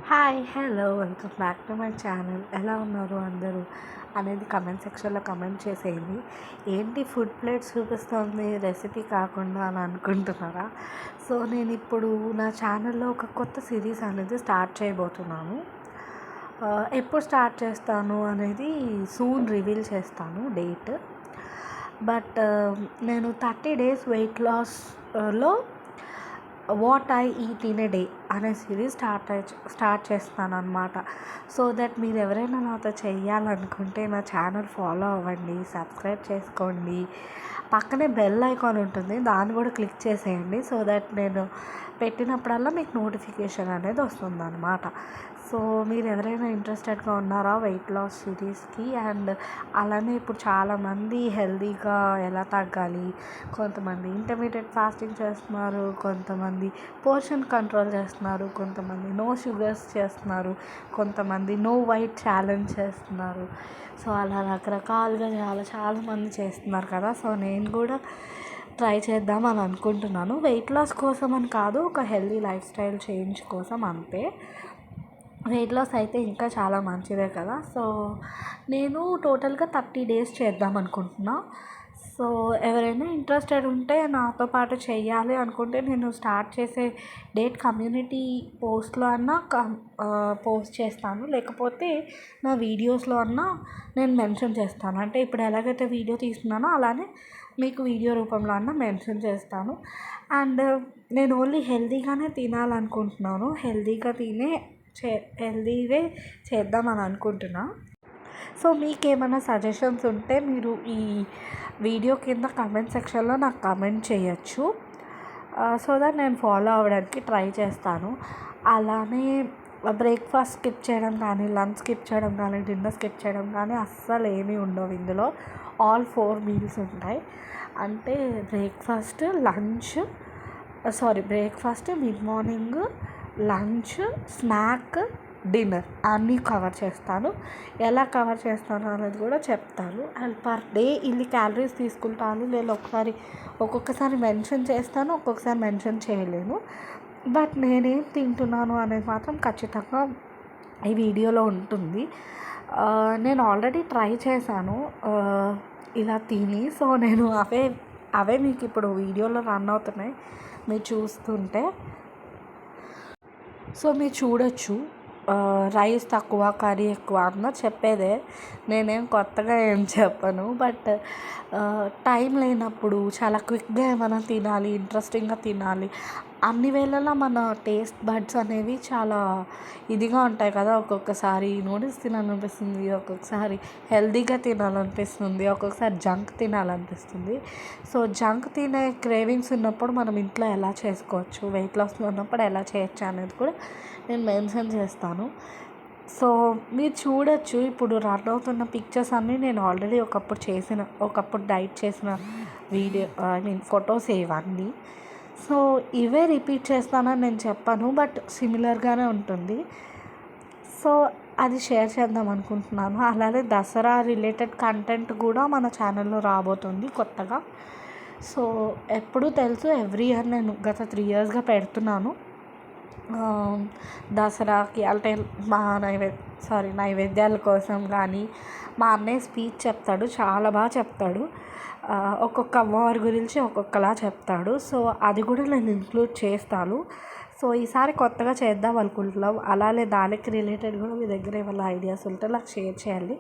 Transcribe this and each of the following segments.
Hi hello welcome back to my channel. ఎలా ఉన్నారు అందరూ అనేది కమెంట్ సెక్షన్లో కమెంట్ చేసేయండి. ఏంటి ఫుడ్ ప్లేట్స్ చూపిస్తుంది రెసిపీ కాకుండా అని అనుకుంటున్నారా? సో నేను ఇప్పుడు నా ఛానల్లో ఒక కొత్త సిరీస్ అనేది స్టార్ట్ చేయబోతున్నాను. ఎప్పుడు స్టార్ట్ చేస్తాను అనేది సూన్ రివీల్ చేస్తాను డేట్. బట్ నేను 30 days వెయిట్ లాస్లో what I eat in a day అనే సిరీస్ స్టార్ట్ చేస్తాను అనమాట. సో దట్ మీరు ఎవరైనా నాతో చెయ్యాలనుకుంటే నా ఛానల్ ఫాలో అవ్వండి, సబ్స్క్రైబ్ చేసుకోండి, పక్కనే బెల్ ఐకాన్ ఉంటుంది, దాన్ని కూడా క్లిక్ చేసేయండి. సో దట్ నేను పెట్టినప్పుడల్లా మీకు నోటిఫికేషన్ అనేది వస్తుందన్నమాట. సో మీరు ఎవరైనా ఇంట్రెస్టెడ్గా ఉన్నారా వెయిట్ లాస్ సిరీస్కి? అండ్ అలానే ఇప్పుడు చాలామంది హెల్తీగా ఎలా తగ్గాలి, కొంతమంది ఇంటర్మీడియట్ ఫాస్టింగ్ చేస్తున్నారు, కొంతమంది పోర్షన్ కంట్రోల్ చేస్తున్నారు, కొంతమంది నో షుగర్స్ చేస్తున్నారు, కొంతమంది నో వైట్ ఛాలెంజ్ చేస్తున్నారు. సో అలా రకరకాలుగా చాలామంది చేస్తున్నారు కదా. సో నేను కూడా ట్రై చేద్దామని అనుకుంటున్నాను. వెయిట్ లాస్ కోసం అని కాదు, ఒక హెల్తీ లైఫ్ స్టైల్ చేంజ్ కోసం అంతే. వెయిట్ లాస్ అయితే ఇంకా చాలా మంచిదే కదా. సో నేను టోటల్గా 30 days చేద్దాం అనుకుంటున్నా. సో ఎవరైనా ఇంట్రెస్టెడ్ ఉంటే నాతో పాటు చెయ్యాలి అనుకుంటే నేను స్టార్ట్ చేసే డేట్ కమ్యూనిటీ పోస్ట్లో అన్నా పోస్ట్ చేస్తాను, లేకపోతే నా వీడియోస్లో అన్నా నేను మెన్షన్ చేస్తాను. అంటే ఇప్పుడు ఎలాగైతే వీడియో తీస్తున్నానో అలానే మీకు వీడియో రూపంలో అన్నా మెన్షన్ చేస్తాను. అండ్ నేను ఓన్లీ హెల్తీగానే తినాలనుకుంటున్నాను, హెల్తీవే చేద్దామని అనుకుంటున్నా. సో మీకేమైనా సజెషన్స్ ఉంటే మీరు ఈ వీడియో కింద కమెంట్ సెక్షన్లో నాకు కమెంట్ చేయొచ్చు. సో దట్ నేను ఫాలో అవ్వడానికి ట్రై చేస్తాను. అలానే బ్రేక్ఫాస్ట్ స్కిప్ చేయడం కానీ, లంచ్ స్కిప్ చేయడం కానీ, డిన్నర్ స్కిప్ చేయడం కానీ అస్సలు ఏమీ ఉండవు ఇందులో. ఆల్ 4 meals ఉంటాయి. అంటే breakfast, mid morning, lunch, snack, dinner అన్నీ కవర్ చేస్తాను. ఎలా కవర్ చేస్తాను అనేది కూడా చెప్తాను. అండ్ పర్ డే ఇన్ని క్యాలరీస్ తీసుకుంటాను. నేను ఒక్కొక్కసారి మెన్షన్ చేస్తాను, ఒక్కొక్కసారి మెన్షన్ చేయలేను. బట్ నేనేం తింటున్నాను అనేది మాత్రం ఖచ్చితంగా ఈ వీడియోలో ఉంటుంది. నేను ఆల్రెడీ ట్రై చేశాను ఇలా తిని. సో నేను అవే మీకు ఇప్పుడు వీడియోలో రన్ అవుతున్నాయి, మీరు చూస్తుంటే. సో మీరు చూడొచ్చు, రైస్ తక్కువ కర్రీ ఎక్కువ అన్న చెప్పేదే, నేనేం కొత్తగా ఏం చెప్పను. బట్ టైం లేనప్పుడు చాలా క్విక్గా ఏమైనా తినాలి, ఇంట్రెస్టింగ్గా తినాలి, అన్ని వేళలా మన టేస్ట్ బడ్స్ అనేవి చాలా ఇదిగా ఉంటాయి కదా. ఒక్కొక్కసారి నూడిల్స్ తినాలనిపిస్తుంది, ఒక్కొక్కసారి హెల్తీగా తినాలనిపిస్తుంది, ఒక్కొక్కసారి జంక్ తినాలనిపిస్తుంది. సో జంక్ తినే క్రేవింగ్స్ ఉన్నప్పుడు మనం ఇంట్లో ఎలా చేసుకోవచ్చు, వెయిట్ లాస్లో ఉన్నప్పుడు ఎలా చేయొచ్చు అనేది కూడా నేను మెన్షన్ చేస్తాను. సో మీరు చూడొచ్చు, ఇప్పుడు రన్ అవుతున్న పిక్చర్స్ అన్నీ నేను ఆల్రెడీ ఒకప్పుడు డైట్ చేసిన ఫొటోస్ ఇవన్నీ. సో ఇవే రిపీట్ చేస్తానని నేను చెప్పాను, బట్ సిమిలర్గానే ఉంటుంది. సో అది షేర్ చేద్దాం అనుకుంటున్నాను. అలానే దసరా రిలేటెడ్ కంటెంట్ కూడా మన ఛానల్లో రాబోతుంది కొత్తగా. సో ఎప్పుడూ తెలుసు, ఎవ్రీ ఇయర్ నేను గత 3 yearsగా పెడుతున్నాను. దసరాకి అంటే మా నైవేద్యాల కోసం కానీ, మా అన్నయ్య స్పీచ్ చెప్తాడు, చాలా బాగా చెప్తాడు. ఒక్కొక్క అమ్మవారి గురించి ఒక్కొక్కలా చెప్తాడు. సో అది కూడా నేను ఇంక్లూడ్ చేస్తాను. సో ఈసారి కొత్తగా చేద్దాం అనుకుంటున్నాం. అలానే దానికి రిలేటెడ్ కూడా మీ దగ్గర ఏమైనా ఐడియాస్ ఉంటే నాకు షేర్ చేయాలి,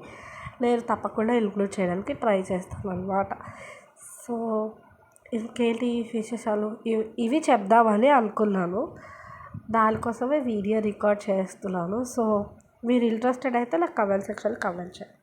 నేను తప్పకుండా ఇంక్లూడ్ చేయడానికి ట్రై చేస్తాను అనమాట. సో ఇంకేంటి విశేషాలు, ఇవి చెప్దామని అనుకున్నాను, దానికోసమే వీడియో రికార్డ్ చేస్తున్నాను. సో మీరు ఇంట్రెస్టెడ్ అయితే నాకు కమెంట్ సెక్షన్లో కమెంట్ చేయండి.